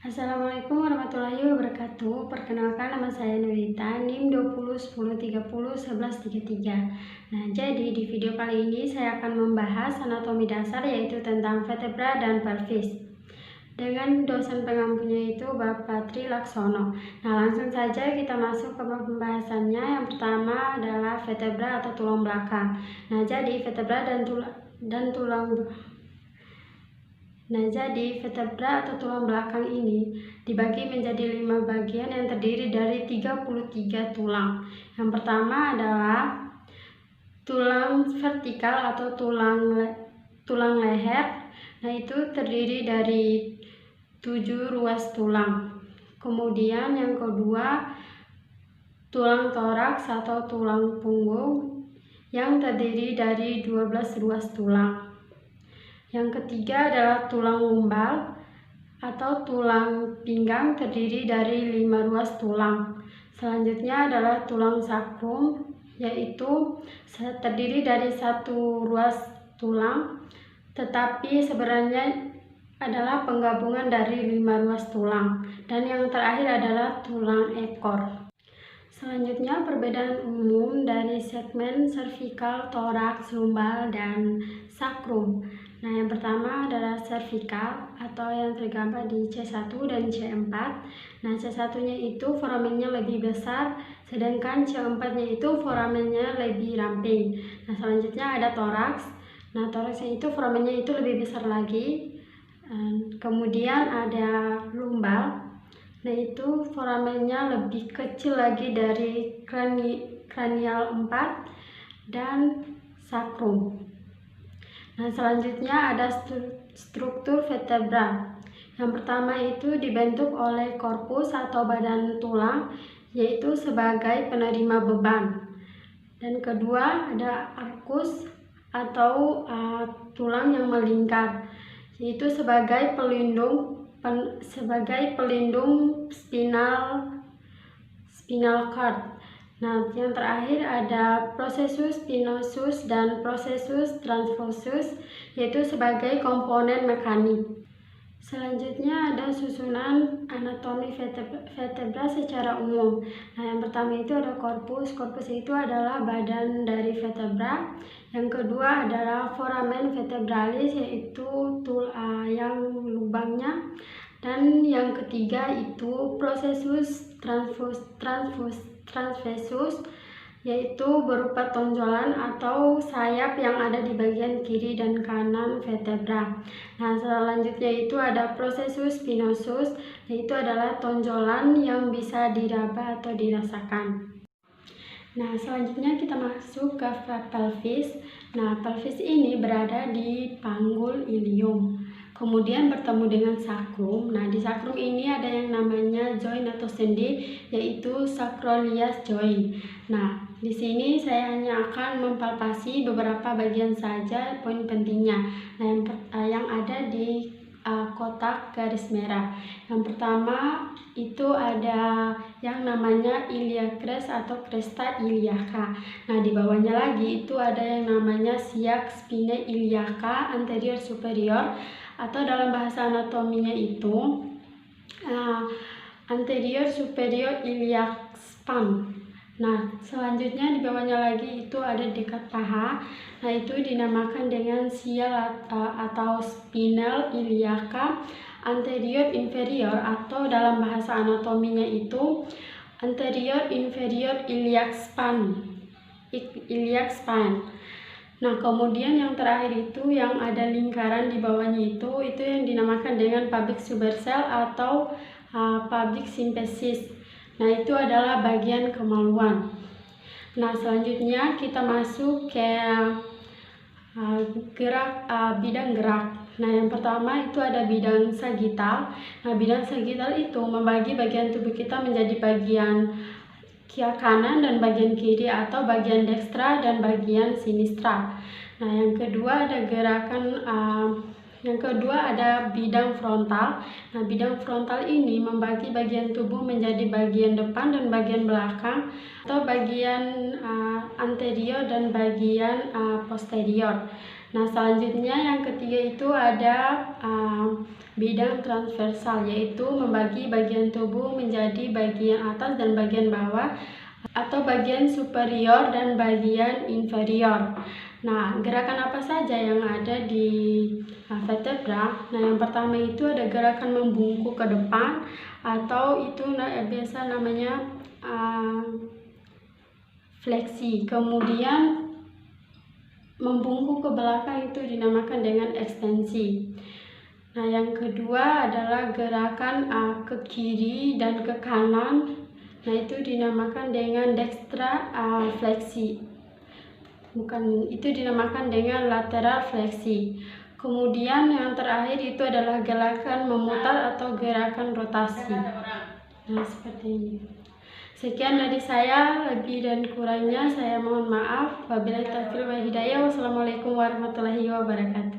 Assalamualaikum warahmatullahi wabarakatuh. Perkenalkan, nama saya Nurita, NIM 2010301133. Nah, jadi di video kali ini saya akan membahas anatomi dasar, yaitu tentang vertebra dan pelvis, dengan dosen pengampunya itu Bapak Tri Laksono. Nah, langsung saja kita masuk ke pembahasannya. Yang pertama adalah vertebra atau tulang belakang. Nah, jadi vertebra vertebra atau tulang belakang ini dibagi menjadi 5 bagian yang terdiri dari 33 tulang. Yang pertama adalah tulang vertikal atau tulang leher. Nah, itu terdiri dari 7 ruas tulang. Kemudian yang kedua, tulang toraks atau tulang punggung yang terdiri dari 12 ruas tulang. Yang ketiga adalah tulang lumbal atau tulang pinggang, terdiri dari 5 ruas tulang. Selanjutnya adalah tulang sakrum, yaitu terdiri dari 1 ruas tulang, tetapi sebenarnya adalah penggabungan dari 5 ruas tulang. Dan yang terakhir adalah tulang ekor. Selanjutnya, perbedaan umum dari segmen servikal, toraks, lumbal, dan sakrum. Nah, yang pertama adalah servikal atau yang tergambar di C1 dan C4. Nah, C1-nya itu foramennya lebih besar, sedangkan C4-nya itu foramennya lebih ramping. Nah, selanjutnya ada toraks. Nah, toraksnya itu foramennya itu lebih besar lagi. Kemudian ada lumbal. Nah, itu foramennya lebih kecil lagi dari kranial 4 dan sakrum. Nah, selanjutnya ada struktur vertebra. Yang pertama itu dibentuk oleh korpus atau badan tulang, yaitu sebagai penerima beban. Dan kedua ada arkus atau tulang yang melingkar, yaitu sebagai pelindung spinal cord. Nah, yang terakhir ada processus spinosus dan processus transversus, yaitu sebagai komponen mekanik. Selanjutnya ada susunan anatomi vertebra secara umum. Nah, yang pertama itu ada korpus. Korpus itu adalah badan dari vertebra. Yang kedua adalah foramen vertebralis, yaitu yang lubangnya. Dan yang ketiga itu processus transversus, yaitu berupa tonjolan atau sayap yang ada di bagian kiri dan kanan vertebra. Nah, selanjutnya itu ada processus spinosus, yaitu adalah tonjolan yang bisa diraba atau dirasakan. Nah, selanjutnya kita masuk ke pelvis. Nah, pelvis ini berada di panggul ilium, kemudian bertemu dengan sakrum. Nah, di sakrum ini ada yang namanya joint atau sendi, yaitu sacroiliac joint. Nah, di sini saya hanya akan mempalpasi beberapa bagian saja poin pentingnya. Nah, yang ada di kotak garis merah. Yang pertama itu ada yang namanya ilia crest atau cresta iliaca. Nah, di bawahnya lagi itu ada yang namanya siak spine iliaca anterior superior, atau dalam bahasa anatominya itu anterior superior iliac span. Nah, selanjutnya di bawahnya lagi itu ada dekat paha. Nah, itu dinamakan dengan sial atau spinal iliaca anterior inferior, atau dalam bahasa anatominya itu anterior inferior iliac span. Nah, kemudian yang terakhir itu yang ada lingkaran di bawahnya itu yang dinamakan dengan pubic subcell atau pubic symphysis. Nah, itu adalah bagian kemaluan. Nah, selanjutnya kita masuk ke bidang gerak. Nah, yang pertama itu ada bidang sagittal. Nah, bidang sagittal itu membagi bagian tubuh kita menjadi bagian kanan dan bagian kiri, atau bagian dekstra dan bagian sinistra. Nah, yang kedua ada bidang frontal. Nah, bidang frontal ini membagi bagian tubuh menjadi bagian depan dan bagian belakang, atau bagian anterior dan bagian posterior. Nah, selanjutnya yang ketiga itu ada bidang transversal, yaitu membagi bagian tubuh menjadi bagian atas dan bagian bawah, atau bagian superior dan bagian inferior. Nah, gerakan apa saja yang ada di vertebra? Nah, yang pertama itu ada gerakan membungkuk ke depan, atau itu biasa namanya fleksi. Kemudian membungkuk ke belakang itu dinamakan dengan ekstensi. Nah, yang kedua adalah gerakan ke kiri dan ke kanan. Nah, itu dinamakan dengan dextra fleksi. Itu dinamakan dengan lateral fleksi. Kemudian yang terakhir itu adalah gerakan memutar atau gerakan rotasi. Nah, seperti ini. Sekian dari saya, lebih dan kurangnya saya mohon maaf. Wabillahi taufiq wal hidayah. Wassalamualaikum warahmatullahi wabarakatuh.